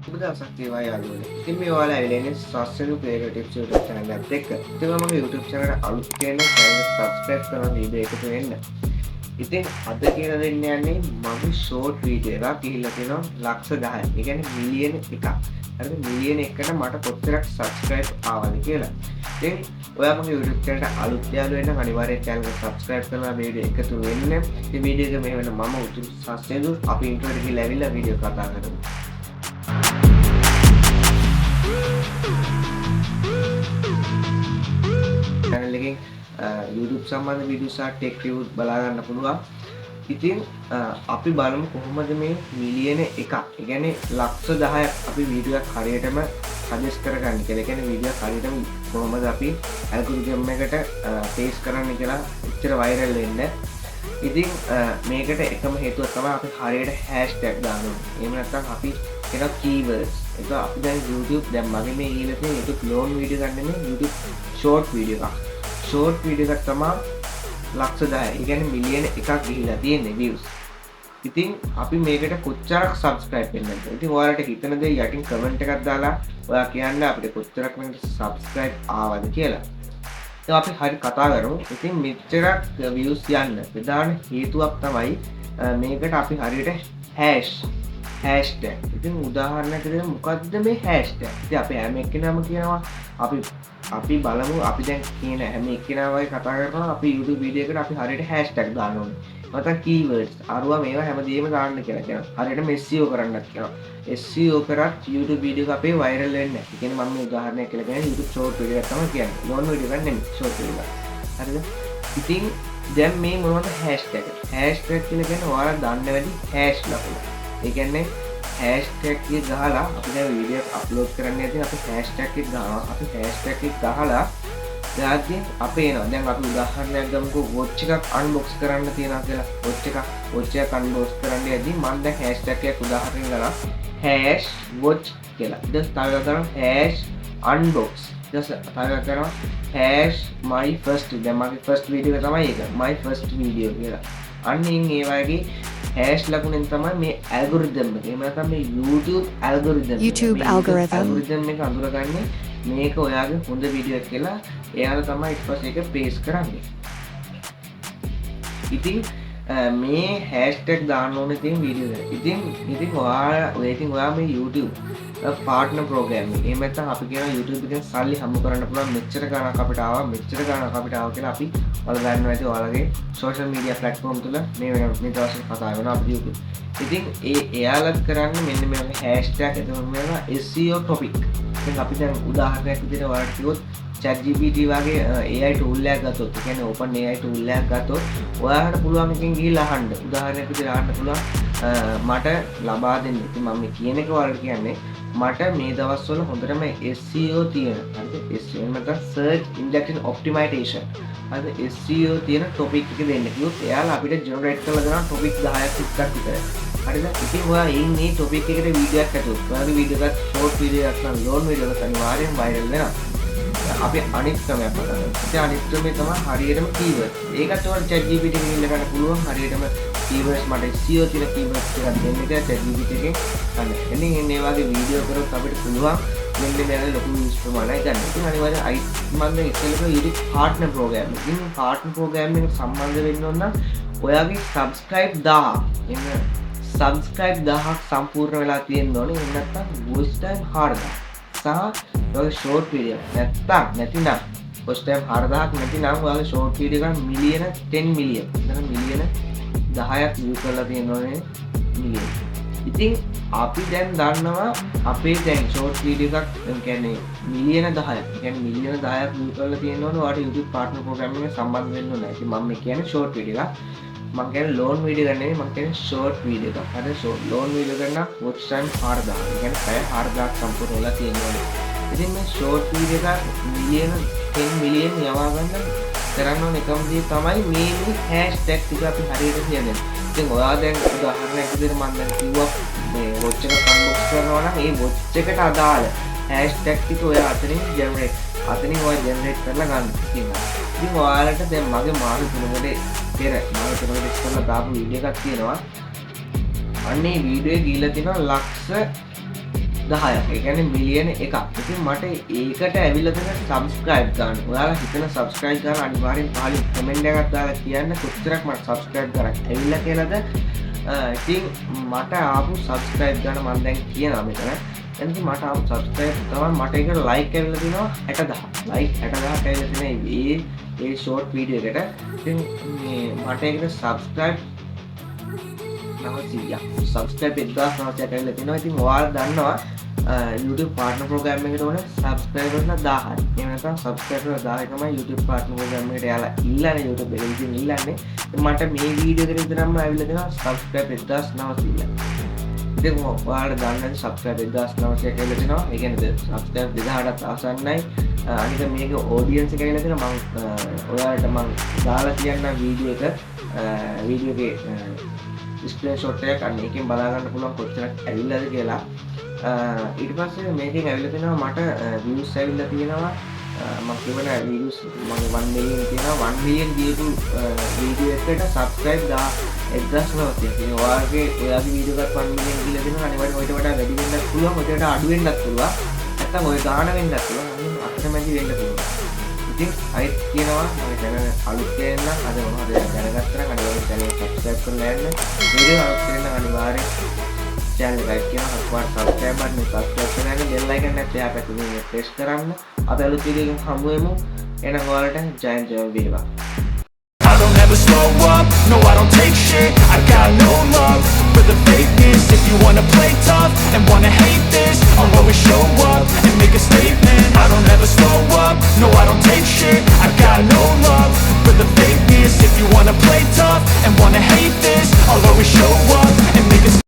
දවසක් වේවා යාළුවනේ. ඉතින් මේ ඔයාලා ඇවිල්ලා ඉන්නේ සස්තෙනු ක්‍රියේටර් ටිප්ස් YouTube channel එකත් එක්ක. ඉතින් මම YouTube channel එකට අලුත් කෙනෙක් channel එක subscribe කරන වීඩියෝ එකතු වෙන්න. ඉතින් අද කියලා දෙන්න යන්නේ මගේ short video එකක් ගිහිල්ලා තියෙනවා ලක්ෂ 10යි. ඒ කියන්නේ මිලියන 1ක්. හරිද? මිලියන 1කට මට කොච්චරක් subscribe ආවද කියලා. ඉතින් ඔයා මගේ YouTube channel එකට අලුත් යාළුවෙක් නම් අනිවාර්යයෙන් channel එක subscribe කරලා වීඩියෝ එකතු වෙන්න. මේ වීඩියෝ එක මෙහෙම වෙන මම උතුම් සස්තෙනු අපි intro එකට ගිහිල්ලා ඇවිල්ලා වීඩියෝ කතා කරමු. channel එකෙන් YouTube සම්බන්ධ වීඩියෝ සහ ටෙක් රිවිව් බලා ගන්න පුළුවන්. ඉතින් අපි බලමු කොහොමද මේ මිලියන 1ක්, ඒ කියන්නේ ලක්ෂ 10ක් අපි වීඩියෝ එකක් හරියටම සජෙස්ට් කරගන්න කියලා. ඒ කියන්නේ වීඩියෝ එක හරියටම කොහොමද අපි ඇල්ගොරිතම් එකට ටෙස්ට් කරන්න කියලා එච්චර වෛරල් වෙන්න. ඉතින් මේකට එකම හේතුව තමයි අපි හරියට hashtag දාන්න ඕනේ. එහෙම නැත්නම් අපි කියන keywords. ඒක අපි දැන් YouTube දැන් මගේ මේ ඊළඟ තියෙන YouTube long වීඩියෝ ගන්න මේ YouTube short වීඩියෝ එකක්. short වීඩියෝ එකක් තමයි ලක්ෂ 10යි. ඒ කියන්නේ මිලියන 1ක් ගිහිලා තියෙන්නේ views. ඉතින් අපි මේකට කොච්චරක් subscribe වෙන්නද? ඉතින් ඔයාලට හිතන දේ යටින් comment එකක් දාලා ඔයා කියන්න අපිට කොච්චරක් මේකට subscribe ආවද කියලා. දැන් අපි හරි කතා කරමු. ඉතින් මෙච්චරක් views යන්න ප්‍රධාන හේතුවක් තමයි මේකට අපි හරියට hashtag. ඉතින් උදාහරණයක් විදිහට මොකද්ද මේ hashtag? ඉතින් අපි හැම එක්කෙනාම කියනවා අපි බලමු අපි දැන් කියන හැම එක්කෙනා වගේ කතා කරනවා අපි YouTube වීඩියෝ එකට අපි හරියට hashtag දාන්න ඕනේ. නැත්නම් keywords අරුවා මේවා හැමදේම දාන්න කියලා කියනවා. හරියටම SEO කරන්නත් කියනවා. SEO කරත් YouTube වීඩියෝ එක අපේ viral වෙන්නේ නැහැ. ඒ කියන්නේ මම මේ උදාහරණයක් කියලා කියන්නේ YouTube short වීඩියෝ එකක් තමයි කියන්නේ. long වීඩියෝ එකක් නෙමෙයි short වීඩියෝ එකක්. හරිද? ඉතින් දැන් මේ මොනවද hashtag? hashtag කියලා කියන්නේ ඔයාලා දන්න වැඩි hash ලකුණ. ඒ කියන්නේ hashtag එක ගහලා අපි දැන් වීඩියෝ අප්ලෝඩ් කරන්න යද්දී අපි hashtag එක ගහනවා. අපි hashtag එක ගහලා දාද්දී අපේ එනවා. දැන් අපි උදාහරණයක් ගමුකෝ watch එකක් unbox කරන්න තියනවා කියලා. watch එකක් unbox කරන්න යද්දී මම දැන් hashtag එකක් උදාහරණයක් ගන්නවා. #watch කියලා. ඊට පස්සේ තව #unbox. ඊට පස්සේ තව #my first. දැන් මගේ first video එක තමයි ඒක. my first video කියලා. අන්න ඒ වගේ hash ලකුණෙන් තමයි මේ ඇල්ගොරිතම් එක. එහෙම නැත්නම් මේ YouTube ඇල්ගොරිතම් එක අඳුරගන්නේ මේක ඔයාගේ හොඳ වීඩියෝ එකක් කියලා. එයාලා තමයි ඊට පස්සේ ඒක පේස් කරන්නේ. ඉතින් මේ hashtag දාන්න ඕනේ තියෙන වීඩියෝ එක. ඉතින් ඔයා මේ YouTube partner program එක. එහෙම නැත්නම් අපි කියන YouTube එකෙන් සල්ලි හම්බ කරන්න පුළුවන් මෙච්චර ගණක් අපිට ආවා කියලා අපි ඔයාලා දන්නවා ඇති ඔයාලගේ social media platform තුල මේ දවස්වල කතා වෙනවා අපි YouTube. ඉතින් එයාලත් කරන්නේ මෙන්න මේ වගේ hashtag එතකොට මේවා SEO topic. ඉතින් අපි දැන් උදාහරණයක් විදිහට ඔයාලට කිව්වොත් ChatGPT වගේ AI tool එකක් ගත්තොත්, ඒ කියන්නේ open AI tool එකක් ගත්තොත් ඔයාලට පුළුවන් එකකින් ගිහිල්ලා අහන්න. උදාහරණයක් විදිහට අහන්න පුළුවන් මට ලබා දෙන්න. ඉතින් මම කියන එක ඔයාලට කියන්නේ මට මේ දවස්වල හොඳටම SEO තියෙන. හරිද? SEO නැත්නම් search engine optimization. හරිද? SEO තියෙන topic එක දෙන්න කිව්වොත් එයාලා අපිට generate කරලා දෙනවා topic 10ක් 20ක් විතර. හරිද? ඉතින් ඔයා ඉන්නේ topic එකට වීඩියෝ එකක් ඇතුළත්. ඔයාගේ වීඩියෝ එකක් short වීඩියෝ එකක් නම් long වීඩියෝ එකක් අනිවාර්යෙන් viral වෙනවා. අපි අනිත් ක්‍රමයක් කතා කරමු. ඉතින් අනිත් ක්‍රමය තමයි හරියටම keywords. ඒකට ඔයාලා ChatGPT එකෙන් ඉල්ල ගන්න පුළුවන් හරියටම keywords මට SEO කියන keywords ටිකක් දෙන්න කියලා ChatGPT එකෙන් ගන්න. එන්නේ මේ වගේ වීඩියෝ කරොත් අපිට පුළුවන් මෙන්න මේ ලොකු views ප්‍රමාණයක් ගන්න. ඉතින් අනිවාර්යයෙන් මම දැන් ඉස්සෙල්ලා YouTube partner program එක. ඉතින් partner program එකට සම්බන්ධ වෙන්න ඕන නම් ඔයාගේ subscribe 1000 එන්න subscribe 1000ක් සම්පූර්ණ වෙලා තියෙන්න ඕනේ. එහෙම නැත්නම් watch time 4000 සහ ඔයාගේ short video නැතිනම් watch time 4000ක් නැතිනම් ඔයාගේ short video එක මිලියන 10 මිලියන්. නැත්නම් මිලියන 10ක් view කරලා තියෙනෝනේ මිලියන. ඉතින් අපි දැන් දන්නවා අපේ දැන් short video එකක් කියන්නේ මිලියන 10ක්. කියන්නේ මිලියන 10ක් view කරලා තියෙනවනේ ඔයාලට YouTube partner program එකේ සම්බන්ධ වෙන්න ඕනේ. ඉතින් මම කියන්නේ short video එකක්. මම කියන්නේ long video එකක් නෙමෙයි මම කියන්නේ short video එකක්. හරි short long video එකක් නම් watch time 4000. කියන්නේ පැය 4000ක් සම්පූර්ණ වෙලා තියෙනවා. ඉතින් මේ short video එකක් මිලියන 10 මිලියන් යවා ගන්න කරන්න ඕන එකම දේ තමයි මේ hashtag ටික අපි හරියට කියන්නේ. ඉතින් ඔයා දැන් උදාහරණයක් විදිහට මම දැන් කිව්වා මේ watch එක unbox කරනවා නම් ඒ watch එකට අදාළ hashtag ටික ඔයා අතනින් generate කරලා ගන්න තියෙනවා. ඉතින් ඔයාලට දැන් මගේ මාස 3කට ඉස්සෙල්ලා දාපු වීඩියෝ එකක් තියෙනවා. අන්න ඒ වීඩියෝ එක ගිහිල්ලා තියෙනවා ලක්ෂ 10ක්. ඒ කියන්නේ මිලියන 1ක්. ඉතින් මට ඒකට ඇවිල්ලා තියෙන සබ්ස්ක්‍රයිබ් ගන්න. ඔයාලා හිතන සබ්ස්ක්‍රයිබ් ගන්න අනිවාර්යෙන් පහලින් කමෙන්ට් එකක් දාලා කියන්න කොච්චරක් මට සබ්ස්ක්‍රයිබ් කරක් ඇවිල්ලා කියලාද. ඉතින් මට ආපු සබ්ස්ක්‍රයිබ් ගන්න මම දැන් කියනවා මෙතන. එතන මට ආපු සබ්ස්ක්‍රයිබ් තමයි මට ඒකට ලයික් ඇවිල්ලා තිනවා 60000. ලයික් 60000ක් ඇවිල්ලා තියෙන ඒ ෂෝට් වීඩියෝ එකට. ඉතින් මේ මට ඒකට සබ්ස්ක්‍රයිබ් 900ක් සබස්ක්‍රයිබ් 1900ක් ඇවිල්ලා තිනවා. ඉතින් ඔයාලා දන්නවා YouTube partner program එකට ඕන subscribers 1000යි. එහෙම නැත්නම් subscribers 1000යි තමයි YouTube partner program එකට යාලා ඉල්ලන්නේ YouTube එකේ ඉතින් ඉල්ලන්නේ. මට මේ වීඩියෝ එකට විතරක්ම ඇවිල්ලා දෙනවා subscribe 1900ක්. ඉතින් ඔයාලා දන්නද subscribe 1900ක් ඇවිල්ලා තිනවා. ඒ කියන්නේ subscribe 2000ට ආසන්නයි. අනික මේක audience එක ඇවිල්ලා තිනවා. මම ඔයාලට මම දාලා තියන්න වීඩියෝ එක වීඩියෝ එකේ ස්ක්‍රීන්ෂොට් එකක් අන්න එකෙන් බලා ගන්න පුළුවන් කොච්චරක් ඇවිල්ලාද කියලා. ඊට පස්සේ මේකෙන් ඇවිල්ලා තියෙනවා මට views ඇවිල්ලා තියෙනවා මම කියවන views මම 1 million තියෙනවා 1 million දීපු වීඩියෝ එකට subscribe 1900. ඉතින් ඔයාගේ වීඩියෝ එකක් 1 million කියලා දෙනවා අනිවාර්යෙන් ඔයිට වඩා වැඩි වෙන්නත් පුළුවන් ඔයිට වඩා අඩු වෙන්නත් පුළුවන් නැත්නම් ඔය ගාණ වෙන්නත් පුළුවන් අතරමැදි වෙන්න පුළුවන්. ඉතින් අයිත් කියනවා මම channel අලුත් කෙනෙක් නම් අද මොනවද දැනගත්තා නම් අනිවාර්යෙන් channel subscribe කරලා යන්න. වීඩියෝ අලුත් කෙනෙක් නම් අනිවාර්යෙන් channel එක කියනවා හත්වාට subscribe button එක subscribe කරගෙන bell icon එක එහා පැත්තේ press කරන්න. අද අලුත් වීඩියෝ එකකින් හමු වෙමු. එහෙනම් ඔයාලට ජය වේවා. I don't ever slow up, no I don't take shit. I got no love for the fakeness. If you wanna play tough and wanna hate this, I'll always show up and make a statement. I don't ever slow up, no I don't take shit. I got no love for the fakeness. If you wanna play tough and wanna hate this, I'll always show up